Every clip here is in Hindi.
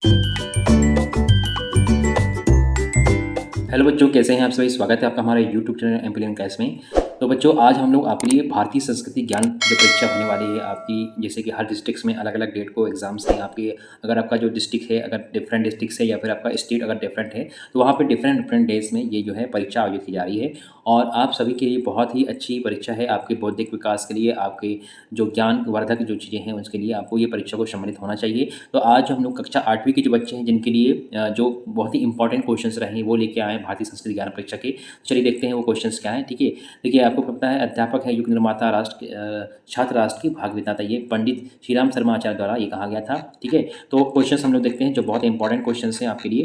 हेलो बच्चों, कैसे हैं आप सभी। स्वागत है आपका हमारे यूट्यूब चैनल एम्पिलियन क्लास में। तो बच्चों, आज हम लोग आपके लिए भारतीय संस्कृति ज्ञान जो परीक्षा होने वाली है आपकी, जैसे कि हर डिस्ट्रिक्ट्स में अलग अलग डेट को एग्जाम्स हैं आपके। अगर आपका जो डिस्ट्रिक्ट है, अगर डिफरेंट डिस्ट्रिक्ट है या फिर आपका स्टेट अगर डिफरेंट है, तो वहाँ पे डिफरेंट डिफरेंट डेट्स में ये जो है परीक्षा आयोजित की जा रही है। और आप सभी के लिए बहुत ही अच्छी परीक्षा है, आपके बौद्धिक विकास के लिए, आपके जो ज्ञान वर्धक जो चीज़ें हैं उसके लिए आपको ये परीक्षा को सम्मिलित होना चाहिए। तो आज हम लोग कक्षा 8वीं के जो बच्चे हैं जिनके लिए जो बहुत ही इंपॉर्टेंट क्वेश्चंस रहे हैं वो लेके आए हैं भारतीय संस्कृत ज्ञान परीक्षा के। चलिए देखते हैं वो क्वेश्चंस क्या हैं। ठीक है, देखिए आपको पता है अध्यापक है युग निर्माता राष्ट्र छात्र राष्ट्र की भाग विधाता, ये पंडित श्रीराम शर्मा आचार्य द्वारा ये कहा गया था। ठीक है, तो क्वेश्चंस हम लोग देखते हैं जो बहुत इंपॉर्टेंट क्वेश्चंस हैं आपके लिए।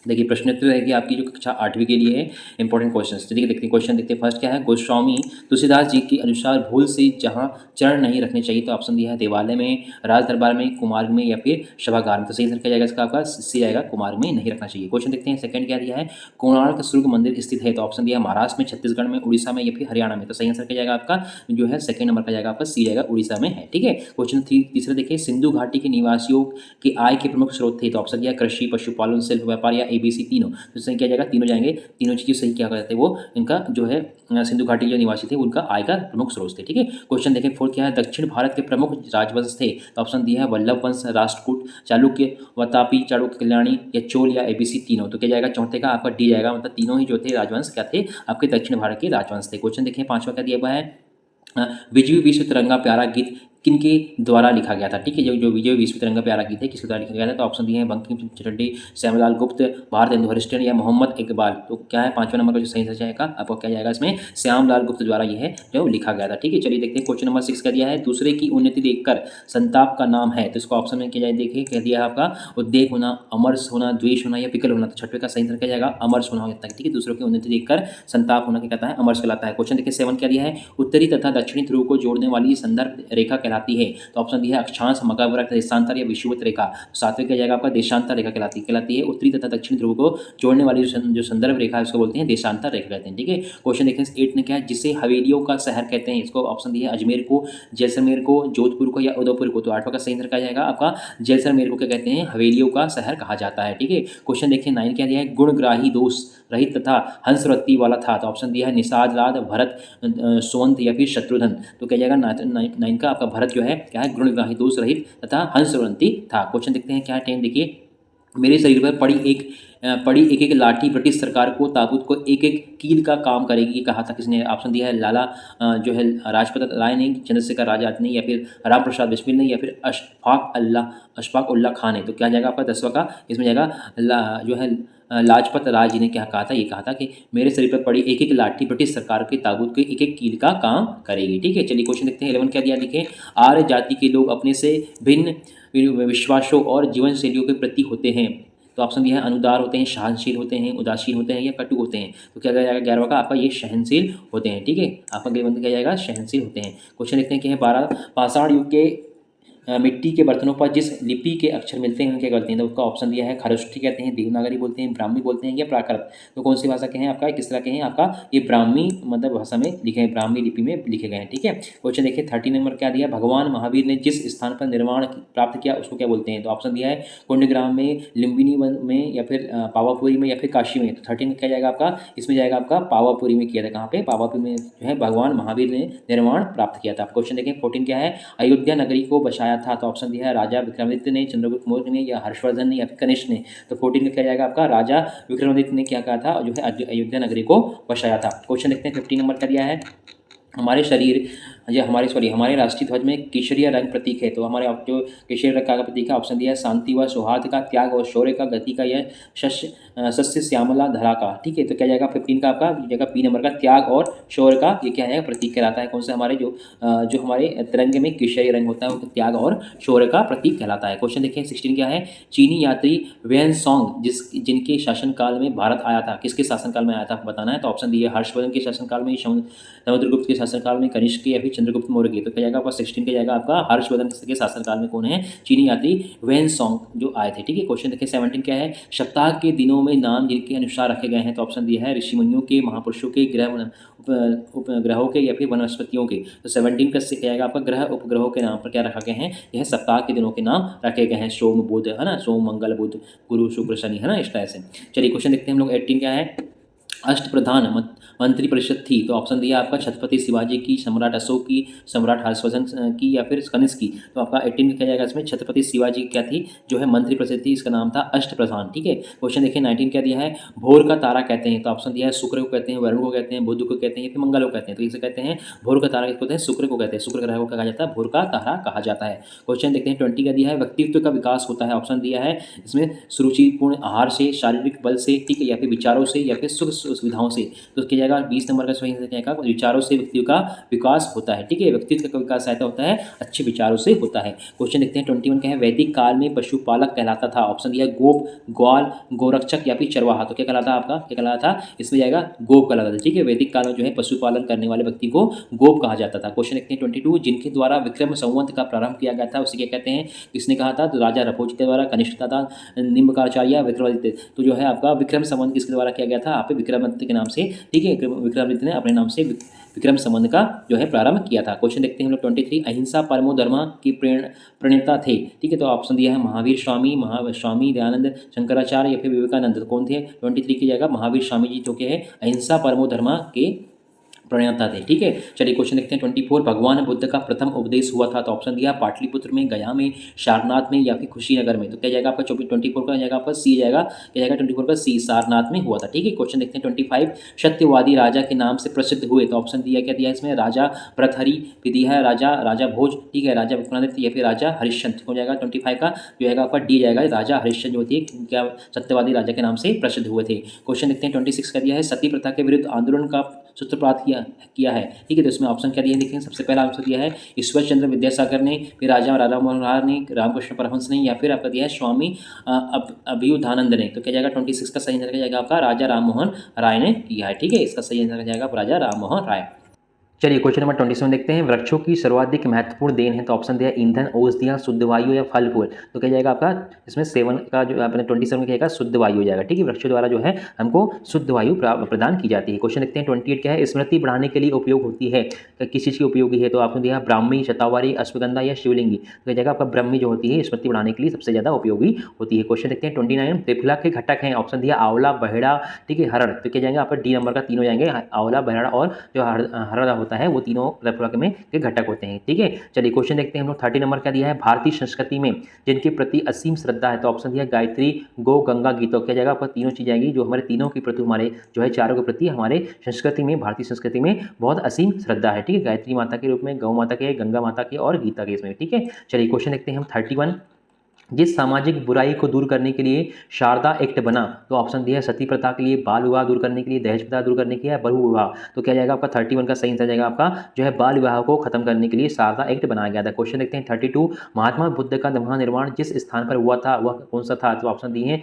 देखिए प्रश्नोत्तर रहेगी आपकी जो कक्षा 8वीं के लिए है, इंपॉर्टेंट क्वेश्चन। चलिए देखते हैं क्वेश्चन, देखते हैं फर्स्ट क्या है। गोस्वामी तुलसीदास जी के अनुसार भूल से जहाँ चरण नहीं रखने चाहिए, तो ऑप्शन दिया है देवालय में, राज दरबार में, कुमार्ग में या फिर सभागार में। तो सही आंसर क्या जाएगा इसका, आपका सी आएगा, कुमार्ग में नहीं रखना चाहिए। क्वेश्चन देखते हैं सेकंड क्या दिया है। कोणार्क सूर्य मंदिर स्थित है, तो ऑप्शन दिया है महाराष्ट्र में, छत्तीसगढ़ में, उड़ीसा में या फिर हरियाणा में। तो सही आंसर क्या जाएगा आपका जो है सेकंड नंबर का जाएगा आपका सी जाएगा, उड़ीसा में है। ठीक है, क्वेश्चन तीसरा देखिए। सिंधु घाटी के निवासियों की आय के प्रमुख स्रोत थे, तो ऑप्शन दिया कृषि, पशुपालन, शिल्प, व्यापार या ABC तीनों। तो सही क्या जाएगा, तीनों जाएंगे। तीनों चीज़ें सही क्या कहते हैं, वो इनका जो है सिंधु घाटी जो निवासी थे उनका आय का प्रमुख स्रोत थे। ठीक है, क्वेश्चन देखें फोर्थ क्या है। दक्षिण भारत के प्रमुख राजवंश थे, तो ऑप्शन दिया है वल्लभ वंश, राष्ट्रकूट, चालुक्य, वतापी, चालुक्य, कल्याणी या चोल या ABC तीनों। तो क्या जाएगा चौथे का आपका डी जाएगा, मतलब तीनों ही जो थे राजवंश क्या थे आपके दक्षिण भारत के राजवंश थे। क्वेश्चन देखें पांचवा क्या दिया हुआ है। विजय विश्व तिरंगा प्यारा गीत किनके द्वारा लिखा गया था। ठीक है, जो विजय विश्व तिरंगा प्यारा गीत है किसके द्वारा लिखा गया था, तो ऑप्शन दिए हैं बंकिम चंद्र चटर्जी, श्यामलाल गुप्त, भारतेंदु हरिश्चंद्र या मोहम्मद इकबाल। तो क्या है पांचवा नंबर का जो सही आंसर जाएगा आपको क्या जाएगा इसमें, श्यामलाल गुप्त द्वारा यह है जो लिखा गया था। ठीक है, चलिए देखते हैं क्वेश्चन नंबर 6 का दिया है। दूसरे की उन्नति देखकर संताप का नाम है, तो इसको ऑप्शन में क्या जाए देखिए, क्या दिया है आपका उद्वेग होना, अमरस होना, द्वेष होना या विकल होना। तो छठवे का सही आंसर क्या जाएगा, अमरस होना हो जाता है। ठीक है, दूसरों की उन्नति देखकर संताप होना क्या कहता है, अमरस कहलाता है। क्वेश्चन देखिए 7 क्या दिया है। उत्तरी तथा दक्षिणी ध्रुव को जोड़ने वाली संदर्भ रेखा कहलाती है, तो ऑप्शन दिया है अक्षांश, मकरवृत्त, देशांतर या विषुवत रेखा। सातवें क्या जाएगा आपका देशांतर रेखा कहलाती है। उत्तरी तथा दक्षिणी ध्रुव को जोड़ने वाली जो संदर्भ रेखा है उसको बोलते हैं देशांतर रेखा कहते हैं। ठीक है, क्वेश्चन देखें 8 ने क्या है। जिसे हवेलियों का शहर कहते हैं, इसको ऑप्शन दिया है अजमेर को, जैसलमेर को, जोधपुर को या उदयपुर को। तो आठवां का सही आंसर क्या जाएगा आपका जैसलमेर को क्या कहते हैं, हवेलियों का शहर कहा जाता है। ठीक है, क्वेश्चन देखिए 9 क्या दिया है। गुणग्राही दोष रहित तथा हंसवृत्ति वाला था, तो ऑप्शन दिया है निषाद, राज, भरत, सुवंत या फिर शत्रुघ्न। तो क्या जाएगा 9 का आपका भरत जो है क्या है, गुणग्राही दोष रहित तथा हंसवृत्ति था। क्वेश्चन देखते हैं क्या है 10 देखिए। मेरे शरीर पर पड़ी एक एक लाठी ब्रिटिश सरकार को, ताबूत को एक एक कील का काम करेगी, कहा था किसने। ऑप्शन दिया है लाला जो है राजपत राय ने, चंद्रशेखर आजाद ने या फिर राम प्रसाद बिस्मिल ने या फिर अशफाक उल्ला खान ने। तो क्या जाएगा आपका 10वां का, इसमें जाएगा जो है लाजपत राय जी ने क्या कहा था, ये कहा था कि मेरे शरीर पर पड़ी एक एक लाठी ब्रिटिश सरकार के ताबूत के एक एक कील का काम करेगी। ठीक है, चलिए क्वेश्चन देखते हैं 11 क्या दिया लिखे। आर्य जाति के लोग अपने से भिन्न विश्वासों और जीवन शैलियों के प्रति होते हैं, तो ऑप्शन दिया है अनुदार होते हैं, सहनशील होते हैं, उदासीन होते हैं या कटु होते हैं। तो क्या जाएगा 11वां का आपका ये सहनशील होते हैं। ठीक है, आपका 11 क्या जाएगा सहनशील होते हैं। क्वेश्चन देखते हैं कि 12 पाषाण युग के मिट्टी के बर्तनों पर जिस लिपि के अक्षर मिलते हैं क्या कहते हैं, तो उसका ऑप्शन दिया है खरष्ठी कहते हैं, देवनागरी बोलते हैं, ब्राह्मी बोलते हैं या प्राकृत। तो कौन सी भाषा के हैं आपका, किस तरह के हैं आपका ये ब्राह्मी मतलब भाषा में लिखे हैं, ब्राह्मी लिपि में लिखे गए हैं। ठीक है, क्वेश्चन देखिए 13 नंबर क्या दिया। भगवान महावीर ने जिस स्थान पर निर्माण प्राप्त किया उसको क्या बोलते हैं, तो ऑप्शन दिया है कुंडग्राम में, लिम्बिनी में या फिर पावापुरी में या फिर काशी में। तो 13 क्या जाएगा आपका, इसमें जाएगा आपका पावापुरी में किया था। कहाँ पे, पावापुरी में जो है भगवान महावीर ने निर्माण प्राप्त किया था। क्वेश्चन देखें 14 क्या है। अयोध्या नगरी को बसाया था, तो ऑप्शन दिया है राजा विक्रमादित्य ने, चंद्रगुप्त मौर्य ने या हर्षवर्धन ने या फिर कनिष्क ने। तो 14 में क्या जाएगा आपका राजा विक्रमादित्य ने क्या कहा था, जो है अयोध्या नगरी को बसाया था। क्वेश्चन देखते हैं 15 नंबर का दिया है। हमारे राष्ट्रीय ध्वज में केसरिया रंग प्रतीक है, तो हमारे जो केसरिया रंग का प्रतीक है ऑप्शन दिया है शांति व सौहार्द का, त्याग और शौर्य का, गति का या सस्य श्यामला धरा का। ठीक है, तो क्या जाएगा 15 का आपका जाएगा बी नंबर का त्याग और शौर्य का, ये क्या है प्रतीक कहलाता है। कौन सा हमारे जो हमारे तिरंगे में केसरिया रंग होता है वो त्याग और शौर्य का प्रतीक कहलाता है। क्वेश्चन देखिए 16 क्या है। चीनी यात्री वेन सॉन्ग जिनके शासनकाल में भारत आया था, किसके शासनकाल में आया था बताना है। तो ऑप्शन दिए हर्षवर्धन के शासनकाल में, समुद्रगुप्त के शासनकाल में, कनिष्क के या फिर चंद्रगुप्त मौर्य के? तो क्या जाएगा आपका 16 का जाएगा आपका हर्षवर्धन के शासनकाल में कौन है, चीनी यात्री वेन सॉन्ग जो आए थे। ठीक है, क्वेश्चन देखिए 17 क्या है, सप्ताह के दिनों में नाम जिनके अनुसार रखे गए हैं। तो ऑप्शन दिया है ऋषि मुनियों के, महापुरुषों के, उपग्रहों के या फिर वनस्पतियों के। तो 17 का क्या आएगा आपका ग्रह उपग्रहों के नाम पर क्या रखा गए हैं, यह सप्ताह के दिनों के नाम रखे गए हैं, सोम बुध है ना, सोम मंगल बुध गुरु शुक्र शनि है ना, इस तरह से। चलिए क्वेश्चन देखते हैं हम लोग 18 क्या है, अष्टप्रधान मंत्रिपरिषद थी। तो ऑप्शन दिया आपका छत्रपति शिवाजी की, सम्राट अशोक की, सम्राट हर्षवर्धन की या फिर कनिष्क की। तो आपका 18 क्या जाएगा इसमें, छत्रपति शिवाजी क्या थी जो है मंत्रिपरिषद थी, इसका नाम था अष्टप्रधान। ठीक है, क्वेश्चन देखिए 19 क्या दिया है, भोर का तारा कहते हैं। तो ऑप्शन दिया है शुक्र को कहते हैं, वरुण को कहते हैं, बुध को कहते हैं या फिर मंगल को कहते हैं। तो इसे कहते हैं भोर का तारा किसको कहते हैं, शुक्र को कहते हैं, शुक्र ग्रह को कहा जाता है भोर का तारा कहा जाता है। क्वेश्चन देखते हैं 20 का दिया है, व्यक्तित्व का विकास होता है। ऑप्शन दिया है इसमें सुरुचिपूर्ण आहार से, शारीरिक बल से, ठीक है, या फिर विचारों से या फिर सुख सुविधाओं से। तो क्या जाएगा 20 नंबर का सही जाएगा, विचारों से व्यक्तियों का विकास होता है। ठीक है, व्यक्तित्व का विकास सहायता होता है अच्छे विचारों से होता है। क्वेश्चन देखते हैं 21 क्या है, वैदिक काल में पशुपालक कहलाता था। ऑप्शन दिया गोप, ग्वाल, गोरक्षक या फिर चरवाहा। तो क्या कहलाता आपका, क्या कहलाता था इसमें जाएगा गोप कहलाता था। ठीक है, वैदिक काल में जो है पशुपालन करने वाले व्यक्ति को गोप कहा जाता था। क्वेश्चन देखते हैं 22, जिनके द्वारा विक्रम संवत का प्रारंभ किया गया था उसे क्या कहते हैं, किसने कहा था, तो राजा रघुजी के द्वारा, कनिष्क था, निम्बकाचार्य, विक्रमादित्य। तो जो है आपका विक्रम संवत किसके द्वारा किया गया था, आप विक्रमादित्य के नाम से। ठीक है, विक्रमादित्य ने अपने नाम से विक्रम संवत का जो है प्रारंभ किया था। क्वेश्चन देखते हैं हम लोग 23, अहिंसा परमो धर्म की प्रणेता थे। ठीक है, तो ऑप्शन दिया है महावीर स्वामी, स्वामी दयानंद, शंकराचार्य या फिर विवेकानंद। तो कौन थे 23 की जगह महावीर स्वामी जी जो कि है अहिंसा परमो धर्म के प्रणेता थे। ठीक है, चलिए क्वेश्चन देखते हैं 24, भगवान बुद्ध का प्रथम उपदेश हुआ था। तो ऑप्शन दिया पाटलिपुत्र में, गया में, सारनाथ में या फिर कुशीनगर में। तो क्या जाएगा आपका 24 का जाएगा आपका सी जाएगा, क्या जाएगा 24 का सी, सारनाथ में हुआ था। ठीक है, क्वेश्चन देखते हैं 25, सत्यवादी राजा के नाम से प्रसिद्ध हुए। तो ऑप्शन दिया क्या दिया इसमें, राजा भृतहरि, फिर दिया है राजा भोज, ठीक है, राजा विक्रमादित्य या फिर राजा हरिश्चंद्र। हो जाएगा 25 का जो जाएगा आपका डी जाएगा, राजा हरिश्चंद्र जो थी क्या सत्यवादी राजा के नाम से प्रसिद्ध हुए थे। क्वेश्चन देखते हैं 26 का दिया है, सती प्रथा के विरुद्ध आंदोलन का सूत्रपात किया है। ठीक है, तो इसमें ऑप्शन क्या दिए देखें, सबसे पहला आंसर दिया है ईश्वर चंद्र विद्यासागर ने, फिर राजा मोहन राय ने, रामकृष्ण परमहंस ने या फिर आपका दिया है स्वामी अभ्युदयानंद ने। तो क्या जाएगा 26 का सही आंसर क्या जाएगा आपका, राजा राम मोहन राय ने किया है। ठीक है, इसका सही आंसर क्या जाएगा राजा राम मोहन राय। चलिए क्वेश्चन नंबर 27 देखते हैं, वृक्षों की सर्वाधिक महत्वपूर्ण देन है। तो ऑप्शन दिया ईंधन, औषधियाँ, शुद्ध वायु या फल फूल। तो क्या जाएगा आपका इसमें 7 का जो अपने 27 में क्या जाएगा, शुद्ध वायु हो जाएगा। ठीक है, वृक्षों द्वारा जो है हमको शुद्ध वायु प्रदान की जाती है। क्वेश्चन देखते हैं 28 क्या है, स्मृति बढ़ाने के लिए उपयोग होती है, किस चीज़ की उपयोगी है। तो आपने दिया ब्राह्मी, शतावरी, अश्वगंधा या शिवलिंगी। तो क्या जाएगा आपका ब्राह्मी जो होती है स्मृति बढ़ाने के लिए सबसे ज़्यादा उपयोगी होती है। क्वेश्चन देखते हैं 29, त्रिफला के घटक हैं। ऑप्शन दिया आंवला, बहेड़ा, ठीक है, हरड़। तो क्या जाएंगे आपका डी नंबर का तीनों जाएंगे, आंवला, बहेड़ा और जो हरड़ होता है वो तीनों त्रिफला में के घटक होते हैं। ठीक है, चलिए क्वेश्चन देखते हैं हम लोग 30 नंबर क्या दिया है, भारतीय संस्कृति में जिनके प्रति असीम श्रद्धा है। तो ऑप्शन दिया गायत्री, गौ, गंगा, गीतो। क्या जाएगा आपका तीनों चीज आएगी जो हमारे तीनों के प्रति, हमारे जो है चारों के प्रति हमारे संस्कृति में, भारतीय संस्कृति में बहुत असीम श्रद्धा है। ठीक है, गायत्री माता के रूप में, गौ माता के, गंगा माता के और गीता के इसमें। ठीक है, चलिए क्वेश्चन देखते हैं हम 31, जिस सामाजिक बुराई को दूर करने के लिए शारदा एक्ट बना। तो ऑप्शन दिया है सती प्रथा के लिए, बाल विवाह दूर करने के लिए, दहेज प्रथा दूर करने के लिए, बहु विवाह। तो क्या जाएगा आपका 31 का सही आंसर जाएगा आपका जो है बाल विवाह को खत्म करने के लिए शारदा एक्ट बनाया गया था। क्वेश्चन देखते हैं 32, महात्मा बुद्ध का महानिर्वाण जिस स्थान पर हुआ था वह कौन सा था। तो ऑप्शन दिए हैं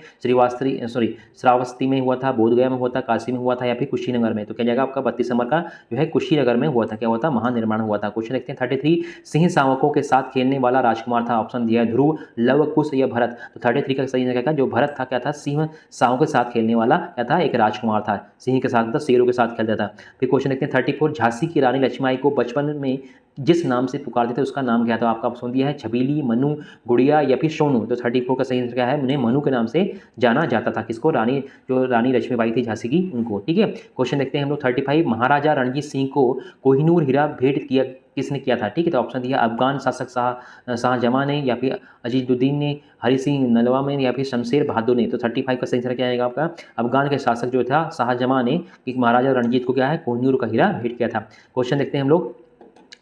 श्रावस्ती में हुआ था, बोधगया में हुआ था, काशी में हुआ था या फिर कुशीनगर में। तो क्या जाएगा आपका 32 नंबर का जो है कुशीनगर में हुआ था, क्या हुआ था, महानिर्माण हुआ था। क्वेश्चन देखते हैं 33, सिंह शावकों के साथ खेलने वाला राजकुमार था। ऑप्शन दिया है ध्रुव, लव कुश या भरत। तो 33 का सही क्या, जो भरत था क्या था, सिंह शाहों के साथ खेलने वाला क्या था, एक राजकुमार था, सिंह के साथ था, शेरों के साथ खेलता था। फिर क्वेश्चन देखते हैं 34, झांसी की रानी लक्ष्मीबाई को बचपन में जिस नाम से पुकारते थे उसका नाम क्या था। आपका ऑप्शन दिया है छबीली, मनु, गुड़िया या फिर सोनू। तो 34 का सही आंसर क्या है, उन्हें मनु के नाम से जाना जाता था। किसको, रानी लक्ष्मीबाई थी झांसी की, उनको। ठीक है, क्वेश्चन देखते हैं हम लोग 35, महाराजा रणजीत सिंह को कोहिनूर हीरा भेंट किया किसने किया था। ठीक है, तो ऑप्शन दिया अफगान शासक शाहजहां ने या फिर अजीजुद्दीन ने, हरि सिंह नलवा या फिर शमशेर बहादुर ने। तो 35 का सही आंसर क्या आएगा आपका, अफगान के शासक जो था शाहजहां ने कि महाराजा रणजीत को क्या है कोहिनूर का हीरा भेंट किया था। क्वेश्चन देखते हैं हम लोग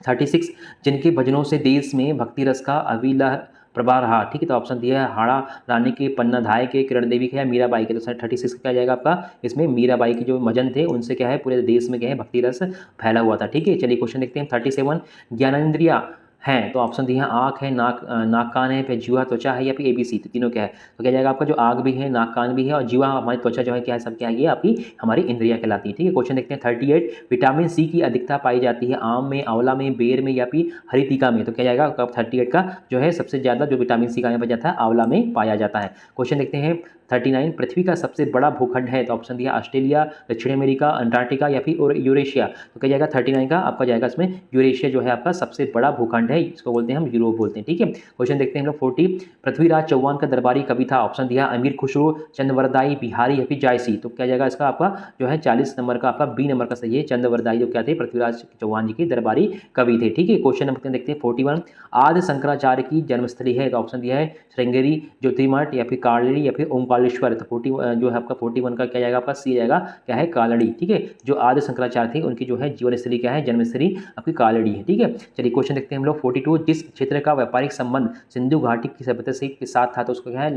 36, जिनके भजनों से देश में भक्ति रस का अविलह प्रभाव रहा। ठीक है, तो ऑप्शन दिया है हाड़ा रानी के, पन्नाधाय के, किरण देवी के या मीराबाई के। तो 36 क्या जाएगा आपका, इसमें मीराबाई के जो भजन थे उनसे क्या है पूरे देश में क्या है भक्ति रस फैला हुआ था। ठीक है, चलिए क्वेश्चन देखते हैं 37, ज्ञानेंद्रिया हैं, तो ऑप्शन दी है आँख है, नाक कान है, फिर जीवा त्वचा है या फिर ABC, तो तीनों क्या है? तो क्या जाएगा आपका जो आँख भी है, नाक कान भी है और जीवा हमारी त्वचा जो है क्या है, सब क्या है, ये आपकी हमारी इंद्रियाँ कहलाती है। ठीक है, क्वेश्चन देखते हैं 38, विटामिन सी की अधिकता पाई जाती है आम में, आंवला में, बेर में या फिर हरितिका में, तो क्या जाएगा आपका 38 का जो है सबसे ज़्यादा जो विटामिन सी कहाँ पाया जाता है, आंवला में पाया जाता है। क्वेश्चन देखते हैं 39, पृथ्वी का सबसे बड़ा भूखंड है, तो ऑप्शन दिया ऑस्ट्रेलिया, दक्षिण अमेरिका, अंटार्कटिका या फिर और यूरेशिया, तो क्या जाएगा 39 का आपका जाएगा इसमें यूरेशिया जो है आपका सबसे बड़ा भूखंड है, इसको बोलते हैं हम यूरोप बोलते हैं। ठीक है, क्वेश्चन देखते हैं हम लोग 40, पृथ्वीराज चौहान का दरबारी कवि था, ऑप्शन दिया अमीर खुसरो, चंद्रवरदाई, बिहारी या फिर जायसी, तो क्या जाएगा इसका आपका जो है 40 नंबर का आपका बी नंबर का सही है, चंद्रवरदाई जो क्या थे, पृथ्वीराज चौहान जी के दरबारी कवि थे। ठीक है, क्वेश्चन नंबर देखते हैं 41, आदि शंकराचार्य की जन्मस्थली है, तो ऑप्शन दिया है श्रृंगेरी, ज्योतिर्मठ या फिर कालड़ी या फिर ओंकालेश्वर, तो 40 जो है आपका 41 का क्या जाएगा आपका सी जाएगा क्या है, कालड़ी। ठीक है, जो आदि शंकराचार्य थे उनकी जो है जीवन स्थली क्या है, जन्मस्थली आपकी कालड़ी है। ठीक है, चलिए क्वेश्चन देखते हैं हम लोग 42, जिस क्षेत्र का व्यापारिक संबंध सिंधु घाटी की सभ्यता से के साथ था, तो उसको क्या है,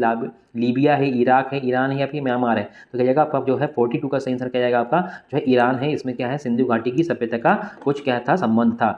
लीबिया है, इराक है, ईरान है या फिर म्यांमार है, तो क्या जाएगा आपका जो है 42 का सही आंसर क्या जाएगा आपका जो है ईरान है, इसमें क्या है सिंधु घाटी की सभ्यता का कुछ क्या था, संबंध था।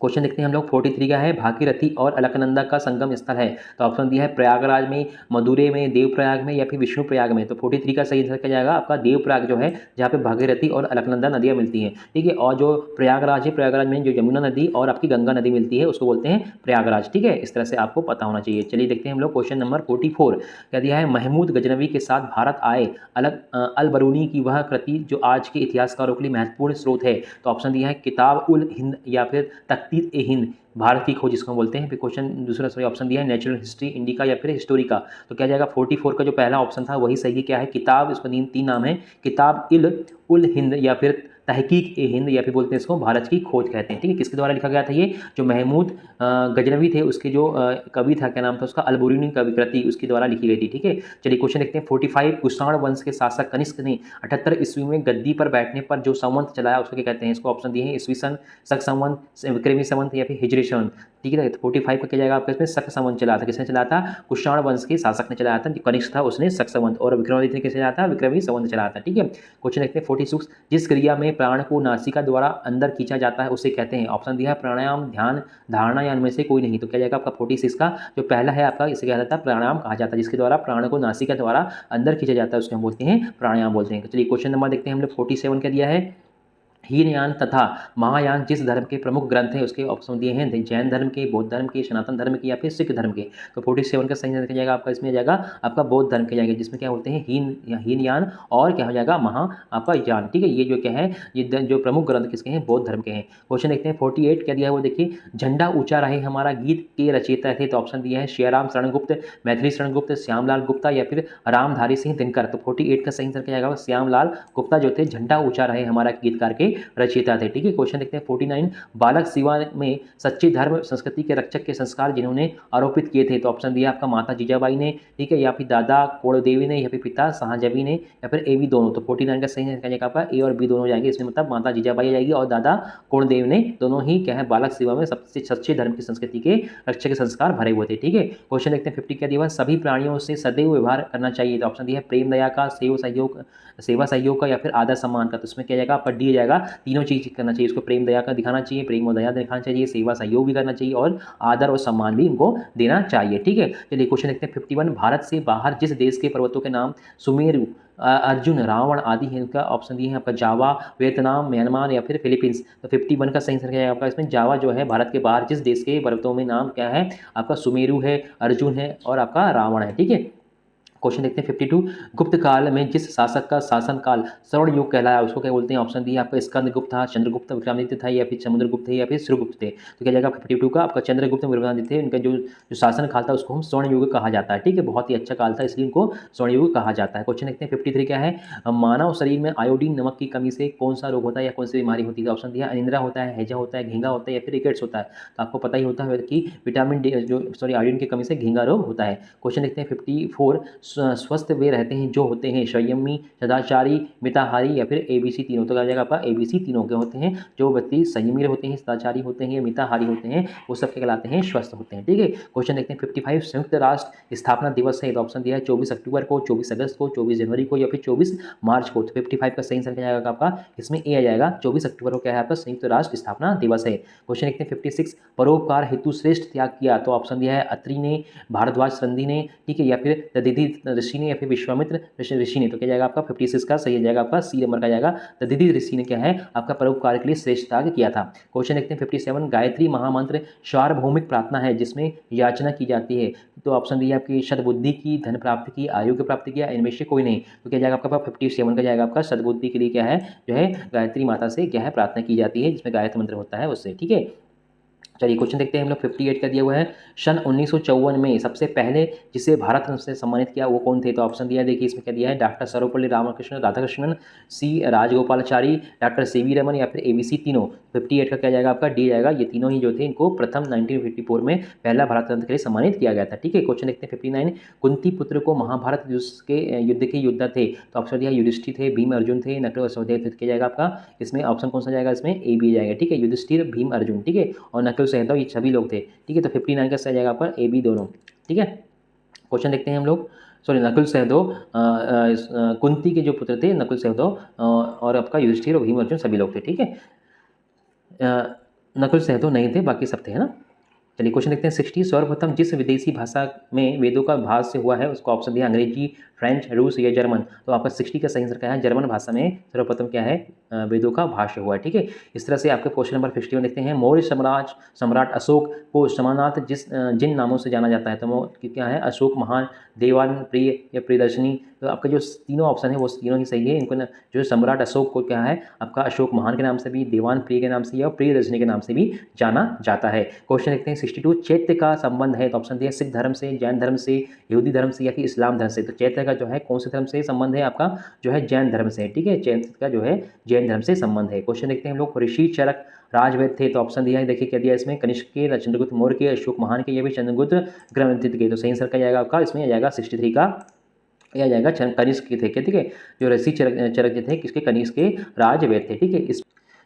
क्वेश्चन देखते हैं हम लोग 43 का है, भागीरथी और अलकनंदा का संगम स्थल है, तो ऑप्शन दिया है प्रयागराज में, मदुरै में, देवप्रयाग में या फिर विष्णुप्रयाग में, तो 43 का सही आंसर क्या जाएगा आपका देवप्रयाग जो है, जहाँ पे भागीरथी और अलकनंदा नदियाँ मिलती हैं। ठीक है, और जो प्रयागराज है, प्रयागराज में जो यमुना नदी और आपकी गंगा नदी मिलती है उसको बोलते हैं प्रयागराज। ठीक है, इस तरह से आपको पता होना चाहिए। चलिए देखते हैं हम लोग क्वेश्चन नंबर 44, क्या दिया है, महमूद गजनवी के साथ भारत आए अल बरूनी की वह कृति जो आज के इतिहासकारों के लिए महत्वपूर्ण स्रोत है, तो ऑप्शन दिया है किताब उल हिंद या फिर तख्तीत-ए-हिंद, भारत की खोज जिसको बोलते हैं। फिर क्वेश्चन दूसरा सही ऑप्शन दिया है नेचुरल हिस्ट्री इंडिका या फिर हिस्टोरिका, तो क्या जाएगा 44 का जो पहला ऑप्शन था वही सही है, क्या है किताब, इसको तीन नाम है, किताब इल उल हिंद या फिर तहकीक ए हिंद या फिर बोलते हैं इसको भारत की खोज कहते हैं। ठीक है, किसके द्वारा लिखा गया था ये, जो महमूद गजनवी थे उसके जो कवि था, क्या नाम था उसका, अल बरूनी कवि कृति उसके द्वारा लिखी गई थी। ठीक है, चलिए क्वेश्चन देखते हैं 45, कुषाण वंश के शासक कनिष्क ने 78 ईस्वी में गद्दी पर बैठने पर जो संवंत चलाया उसको क्या कहते हैं, इसको ऑप्शन दिए हैं ईस्वी सन, शक संवंत, विक्रमी संवंत या फिर हिजरी संवंत। ठीक है, तो 45 का क्या जाएगा आपका इसमें शक संवंत चला था, किसने चलाया था, कुषाण वंश के शासक ने चलाया था, जो कनिष्क था उसने शक संवंत, और विक्रमादित्य ने किसने चलाया था, विक्रमी संवंत चलाया था। ठीक है, क्वेश्चन देखते हैं 46, जिस क्रिया में प्राण को नासिका द्वारा अंदर खींचा जाता है उसे कहते हैं, ऑप्शन दिया है प्राणायाम, ध्यान, धारणा या इनमें से कोई नहीं, तो क्या जाएगा आपका 46 का जो पहला है आपका, इसे क्या जाता है प्राणायाम कहा जाता है, जिसके द्वारा प्राण को नासिका द्वारा अंदर खींचा जाता है उसको हम बोलते हैं प्राणायाम बोलते हैं। चलिए क्वेश्चन नंबर देखते हैं हम लोग 47 क्या दिया है, हीनयान तथा महायान जिस धर्म के प्रमुख ग्रंथ हैं उसके ऑप्शन दिए हैं जैन धर्म के, बौद्ध धर्म के, सनातन धर्म के या फिर सिख धर्म के, तो 47 का सही आंसर जाएगा आपका इसमें जाएगा आपका बौद्ध धर्म के जाएगा, जिसमें क्या बोलते हैं हीनयान और क्या हो जाएगा महा आपका यान। ठीक है, ये जो क्या है ये जो प्रमुख ग्रंथ किसके हैं, बौद्ध धर्म के हैं। क्वेश्चन देखते हैं 48 क्या दिया है वो देखिए, झंडा ऊंचा रहे हमारा गीत के रचयिता थे, तो ऑप्शन दिया है श्याराम शरणगुप्त, मैथिली शरणगुप्त, श्यामलाल गुप्ता या फिर रामधारी सिंह दिनकर, तो 48 का सही आंसर क्या जाएगा श्यामलाल गुप्ता जो थे झंडा ऊंचा रहे हमारा गीतकार के रचयिता थे। ठीक है, क्वेश्चन देखते हैं 49, बालक शिवा में सच्चे धर्म संस्कृति के रक्षक के संस्कार जिन्होंने आरोपित किए थे, तो ऑप्शन दिया आपका माता जीजाबाई ने, ठीक है, या फिर दादा कोड़देवी ने या फिर पिता शाहजबी ने या फिर ए बी दोनों, तो 49 का सही आंसर जाएगा आपका ए और बी दोनों जाएंगे, इसमें मतलब माता जीजाबाई जाएगी और दादा कोड़देव ने, दोनों ही क्या है बालक शिवा में सबसे सच्चे धर्म की संस्कृति के रक्षक के संस्कार भरे हुए थे। ठीक है, क्वेश्चन देखते हैं 50 क्या दिया, सभी प्राणियों से सदैव व्यवहार करना चाहिए, तो ऑप्शन दिया है प्रेम दया का, सेवा सहयोग का या फिर आदर सम्मान का, तो इसमें क्या जाएगा आपका डी जाएगा, तीनों चीज करना चाहिए, उसको प्रेम दया का दिखाना चाहिए, प्रेम और दया दिखाना चाहिए, सेवा सहयोग भी करना चाहिए और आदर और सम्मान भी उनको देना चाहिए। ठीक है, चलिए क्वेश्चन देखते हैं 51, भारत से बाहर जिस देश के पर्वतों के नाम सुमेरु, अर्जुन, रावण आदि है, इनका ऑप्शन दिए हैं आपका जावा, वियतनाम, म्यांमार या फिर फिलीपींस, तो 51 का सही आंसर क्या है आपका इसमें जावा जो है भारत के बाहर जिस देश के पर्वतों में नाम क्या है आपका सुमेरु है, अर्जुन है और आपका रावण है। ठीक है, क्वेश्चन देखते हैं 52, गुप्त काल में जिस शासक का शासन काल स्वर्ण युग कहलाया उसको क्या बोलते हैं, ऑप्शन दिया आपका स्कंदगुप्त था, चंद्रगुप्त, विक्रमादित्य था या फिर समुद्रगुप्त थे या फिर सूर्यगुप्त थे, तो क्या जाएगा 52 का आपका चंद्रगुप्त, विक्रमादित्य, इनका जो शासन काल था उसको हम स्वर्ण युग कहा जाता है। ठीक है, बहुत ही अच्छा काल था इसलिए इनको स्वर्ण युग कहा जाता है। क्वेश्चन देखते हैं 53 क्या है, मानव शरीर में आयोडीन नमक की कमी से कौन सा रोग होता है या कौन सी बीमारी होती है, ऑप्शन दिया अनिद्रा होता है, हैजा होता है, घेंगा होता है या फिर रिकेट्स होता है, तो आपको पता ही होता है कि विटामिन डी जो आयोडीन की कमी से घेंगा रोग होता है। क्वेश्चन देखते हैं 54, स्वस्थ वे रहते हैं जो होते हैं संयमी, सदाचारी, मिताहारी या फिर ABC तीनों। तो क्या आ जाएगा आपका ABC तीनों के होते हैं। जो व्यक्ति संयमी होते हैं, सदाचारी होते हैं, मिताहारी होते हैं, वो सब क्या कहलाते हैं, स्वस्थ होते हैं। ठीक है, क्वेश्चन देखते हैं 55 संयुक्त राष्ट्र स्थापना दिवस है। तो ऑप्शन दिया है 24 अक्टूबर को, 24 अगस्त को, 24 जनवरी को या फिर 24 मार्च को। तो 55 का सही आंसर क्या जाएगा आपका, इसमें ए आ जाएगा। 24 अक्टूबर को क्या है आपका संयुक्त राष्ट्र स्थापना दिवस है। क्वेश्चन देखते हैं 56 परोपकार हेतु श्रेष्ठ त्याग किया। तो ऑप्शन दिया है अत्रि ने, भारद्वाज संधि ने, ठीक है, या फिर दधीचि ऋषि ने या फिर विश्वामित्र ऋषि ने। तो क्या जाएगा आपका 56 का सही जाएगा आपका सी नंबर का जाएगा। दधीचि ऋषि ने क्या है आपका परोपकार के लिए श्रेष्ठ त्याग किया था। क्वेश्चन देखते हैं 57 गायत्री महामंत्र सार्वभौमिक प्रार्थना है जिसमें याचना की जाती है। तो ऑप्शन दिया आपकी सद्बुद्धि की, धन प्राप्ति की, आयु की प्राप्ति की, इनमें से कोई नहीं। तो क्या जाएगा आपका 57 का जाएगा आपका सद्बुद्धि के लिए क्या है जो है गायत्री माता से क्या है प्रार्थना की जाती है, जिसमें गायत्री मंत्र होता है उससे। ठीक है, चलिए क्वेश्चन देखते हैं हम लोग 58 का दिया हुआ है। सन 1954 में सबसे पहले जिसे भारत रत्न से सम्मानित किया वो कौन थे। तो ऑप्शन दिया है, देखिए इसमें क्या दिया है, डॉक्टर सर्वपल्ली राधाकृष्णन, सी राजगोपालाचारी, डॉक्टर CV रमन या फिर ABC तीनों। 58 का क्या जाएगा आपका डी जाएगा। ये तीनों ही जो थे इनको प्रथम 1954 में पहला भारत रत्न के लिए सम्मानित किया गया था। ठीक है, क्वेश्चन देखते हैं 59 कुंती पुत्र को महाभारत युद्ध के योद्धा थे। तो ऑप्शन दिया युधिष्ठिर थे, भीम अर्जुन थे, नकुल और सहदेव थे। क्या जाएगा आपका इसमें ऑप्शन कौन सा जाएगा, इसमें ए बी जाएगा। ठीक है, युधिष्ठिर, भीम अर्जुन, ठीक है, और नकुल सहदेव ये सभी लोग थे। ठीक है, तो 59 का सही जाएगा आपका AB दोनों। ठीक है, क्वेश्चन देखते हैं हम लोग, सॉरी नकुल सहदेव कुंती के जो पुत्र थे नकुल सहदेव और आपका युधिष्ठिर और भीम अर्जुन सभी लोग थे। ठीक है, नकुल सहदेव नहीं थे, बाकी सब थे, है ना। चलिए क्वेश्चन देखते हैं 60 सर्वप्रथम जिस विदेशी भाषा में वेदों का भाष्य हुआ है उसको ऑप्शन दिया अंग्रेजी, फ्रेंच, रूस या जर्मन। तो आपका 60 का सही आंसर क्या है, जर्मन भाषा में सर्वप्रथम क्या है वेदों का भाष्य हुआ है। ठीक है, इस तरह से आपके क्वेश्चन नंबर 51 देखते हैं। मौर्य सम्राट अशोक को समानार्थ जिन नामों से जाना जाता है तो क्या है, अशोक महान, देवान प्रिय या प्रियदर्शनी। तो आपका जो तीनों ऑप्शन है वो तीनों ही सही है। इनको जो सम्राट अशोक को क्या है आपका अशोक महान के नाम से भी, देवान प्रिय के नाम से या प्रियदर्शनी के नाम से भी जाना जाता है। क्वेश्चन देखते हैं 62 चैत्य का संबंध है। तो ऑप्शन दिया सिख धर्म से, जैन धर्म से, यहूदी धर्म से या फिर इस्लाम धर्म से। तो चैत्य का जो है कौन से धर्म से संबंध है आपका जो है जैन धर्म से। ठीक है, चैत्य का जो है जैन धर्म से संबंध है। क्वेश्चन देखते हैं हम लोग ऋषि चरक राजवैद्य थे। तो ऑप्शन दिया है, देखिए क्या दिया इसमें, कनिष्क के, चंद्रगुप्त मौर्य के, अशोक महान के या फिर चंद्रगुप्त ग्रंथित के। तो सही आंसर क्या जाएगा आपका, इसमें आ जाएगा 63 का यह जाएगा कनिष्क के थे। ठीक है, जो ऋषि चरक जो थे किसके, कनिष्क के राजवैद्य थे। ठीक है, इस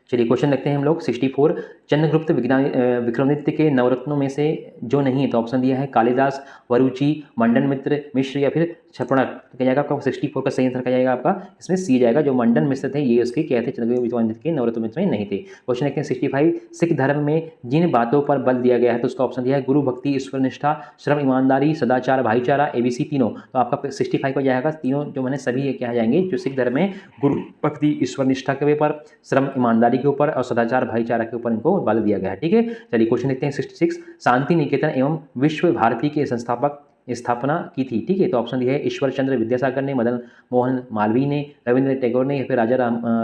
चलिए क्वेश्चन देखते हैं हम लोग 64 चंद्रगुप्त विक्रमादित्य के नवरत्नों में से जो नहीं है। तो ऑप्शन दिया है कालिदास, वरुचि, मंडन मित्र, मिश्र या फिर छपणक। तो क्या जाएगा आपका 64 का सही आंसर क्या जाएगा आपका, इसमें सी जाएगा। जो मंडन मिश्र थे ये उसके क्या थे, चंद्रगुप्त विक्रमादित्य के नवरत्नों में नहीं थे। क्वेश्चन देखते हैं 65 सिख धर्म में जिन बातों पर बल दिया गया है तो उसका ऑप्शन दिया है गुरु भक्ति, ईश्वर निष्ठा, श्रम, ईमानदारी, सदाचार, भाईचारा, ABC तीनों। तो आपका 65 का जाएगा तीनों जो मैंने सभी क्या जाएंगे जो सिख धर्म में गुरु भक्ति, ईश्वर निष्ठा के ऊपर, श्रम ईमानदारी के ऊपर और सदाचार भाईचारा के ऊपर इनको बल दिया गया है। ठीक है, चलिए क्वेश्चन देखते हैं 66 शांति निकेतन एवं विश्व भारती के संस्थापक स्थापना की थी। ठीक है, तो ऑप्शन दिया है ईश्वर चंद्र विद्यासागर ने, मदन मोहन मालवीय ने, रविंद्रनाथ टैगोर ने या फिर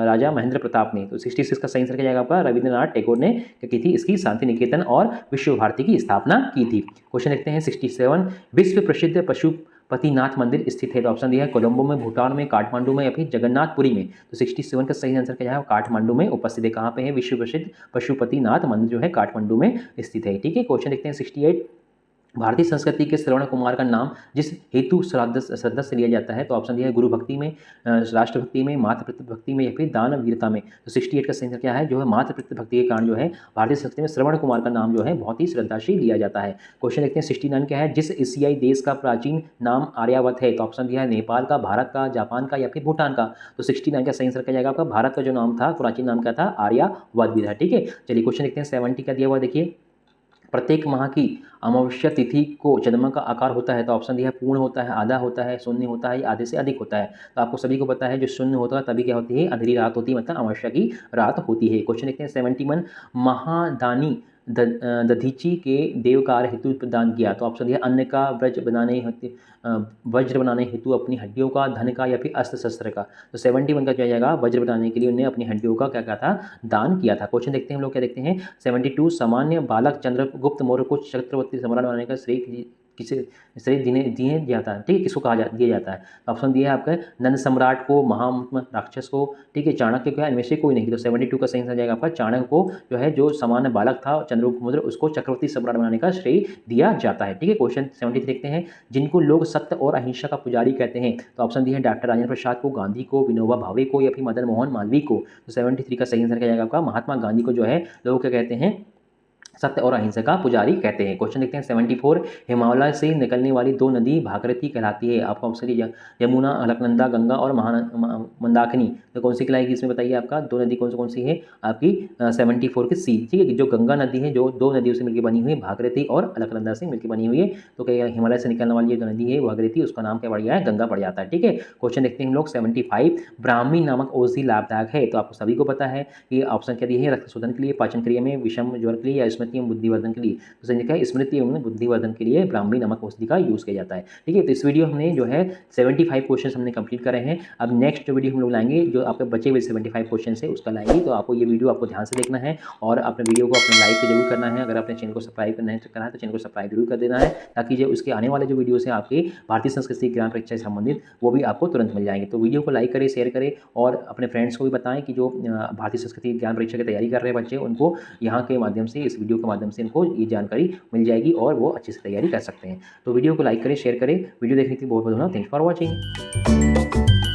राजा महेंद्र प्रताप ने। तो 66 का सही आंसर क्या जाएगा आपका, रविंद्रनाथ टैगोर ने क्या की थी, इसकी शांति निकेतन और विश्व भारती की स्थापना की थी। क्वेश्चन देखते हैं 67 विश्व प्रसिद्ध पशुपतिनाथ मंदिर स्थित है। तो ऑप्शन दिया है कोलंबो में, भूटान में, काठमांडू में या फिर जगन्नाथपुरी में। तो 67 का सही आंसर क्या है, काठमांडू में उपस्थित है। कहाँ पे है, विश्व प्रसिद्ध पशुपतिनाथ मंदिर जो है काठमांडू में स्थित है। ठीक है, क्वेश्चन देखते हैं 68 भारतीय संस्कृति के श्रवण कुमार का नाम जिस हेतु श्रद्धा से लिया जाता है। तो ऑप्शन दिया है गुरु भक्ति में, राष्ट्रभक्ति में, मातृ भक्ति में या फिर दान वीरता में। तो 68 का सही आंसर क्या है, जो है मातृ भक्ति के कारण जो है भारतीय संस्कृति में श्रवण कुमार का नाम जो है बहुत ही श्रद्धा से लिया जाता है। क्वेश्चन देखते हैं 69 क्या है, जिस एशियाई देश का प्राचीन नाम आर्यावर्त है। तो ऑप्शन दिया है नेपाल का, भारत का, जापान का या फिर भूटान का। तो 69 का सही आंसर क्या जाएगा आपका, भारत का जो नाम था प्राचीन नाम क्या था, आर्यावर्त भी था। ठीक है, चलिए क्वेश्चन देखते हैं 70 का दिया हुआ, देखिए प्रत्येक माह की अमावस्या तिथि को चंद्रमा का आकार होता है। तो ऑप्शन दिया है पूर्ण होता है, आधा होता है, शून्य होता है, आधे से अधिक होता है। तो आपको सभी को पता है जो शून्य होता है तभी क्या होती है, अंधेरी रात होती है, मतलब अमावस्या की रात होती है। क्वेश्चन देखते हैं 71 महादानी दधीचि के देवकार हेतु प्रदान किया। तो ऑप्शन दिया अन्न का, वज्र बनाने हेतु अपनी हड्डियों का, धन का या फिर अस्त्र शस्त्र का। तो 71 का क्या जाएगा, वज्र बनाने के लिए उन्हें अपनी हड्डियों का क्या था, दान किया था। क्वेश्चन देखते हैं हम लोग क्या देखते हैं 72 सामान्य बालक चंद्रगुप्त मौर्य को चक्रवर्ती सम्राट बनाने का श्रेय किसे शरीर दिए जाता है, ठीक है, किसको दिया जाता है। तो ऑप्शन दिया है आपका नंद सम्राट को, महात्मा राक्षस को, ठीक है, चाणक्य को, इनमें से कोई नहीं। तो 72 का सही आंसर जाएगा आपका चाणक्य को, जो है जो सामान्य बालक था चंद्रगुप्त मौर्य, उसको चक्रवर्ती सम्राट बनाने का श्रेय दिया जाता है, ठीक है। क्वेश्चन 73 देखते हैं, जिनको लोग सत्य और अहिंसा का पुजारी कहते हैं। तो ऑप्शन दिए हैं डॉक्टर राजेंद्र प्रसाद को, गांधी को, विनोबा भावे को, या फिर मदन मोहन मालवीय को। तो 73 का सही आंसर क्या जाएगा आपका महात्मा गांधी को जो है लोग क्या कहते हैं, सत्य और अहिंसा का पुजारी कहते हैं। क्वेश्चन देखते हैं 74, हिमालय से निकलने वाली दो नदी भागीरथी कहलाती है। आपका ऑप्शन यमुना, अलकनंदा, गंगा और मंदाकिनी। तो कौन सी कहलाएगी इसमें बताइए, आपका दो नदी कौन सी है आपकी 74 की सी, ठीक है। जो गंगा नदी है जो दो नदियों से मिलकर बनी हुई है, भागीरथी और अलकनंदा से मिलकर बनी हुई है। तो क्या हिमालय से निकलने वाली जो नदी है भागीरथी, उसका नाम क्या पड़ गया है, गंगा पड़ जाता है, ठीक है। क्वेश्चन देखते हैं हम लोग 75, ब्राह्मी नामक औषधि लाभदायक है। तो आपको सभी को पता है कि ऑप्शन क्या दिए है, रक्त शोधन के लिए, पाचन क्रिया में, विषम ज्वर के लिए, या स्मृति एवं बुद्धिवर्धन के लिए। तो सही है स्मृति एवं बुद्धिवर्धन के लिए ब्राह्मी नमक औषधि का यूज किया जाता है, ठीक है। तो इस वीडियो हमने जो है 75 क्वेश्चन हमने कंप्लीट करे हैं। अब नेक्स्ट जो वीडियो हम लोग लाएंगे, जो आपके बचे हुए 75 क्वेश्चन है उसका लाएंगे। तो आपको ये वीडियो आपको ध्यान से देखना है और अपने वीडियो को अपने लाइक जरूर करना है। अगर आपने चैनल को सब्सक्राइब नहीं करा है तो चैनल को सब्सक्राइब जरूर कर देना है, ताकि जो उसके आने वाले जो वीडियो है आपके भारतीय संस्कृति ज्ञान परीक्षा से संबंधित वो भी आपको तुरंत मिल जाएंगे। तो वीडियो को लाइक करें, शेयर करें और अपने फ्रेंड्स को भी बताएं कि जो भारतीय संस्कृति ज्ञान परीक्षा की तैयारी कर रहे हैं बच्चे, उनको यहाँ के माध्यम से, इस वीडियो के माध्यम से इनको ये जानकारी मिल जाएगी और वो अच्छे से तैयारी कर सकते हैं। तो वीडियो को लाइक करें, शेयर करें। वीडियो देखने के लिए बहुत बहुत धन्यवाद। Thanks for watching.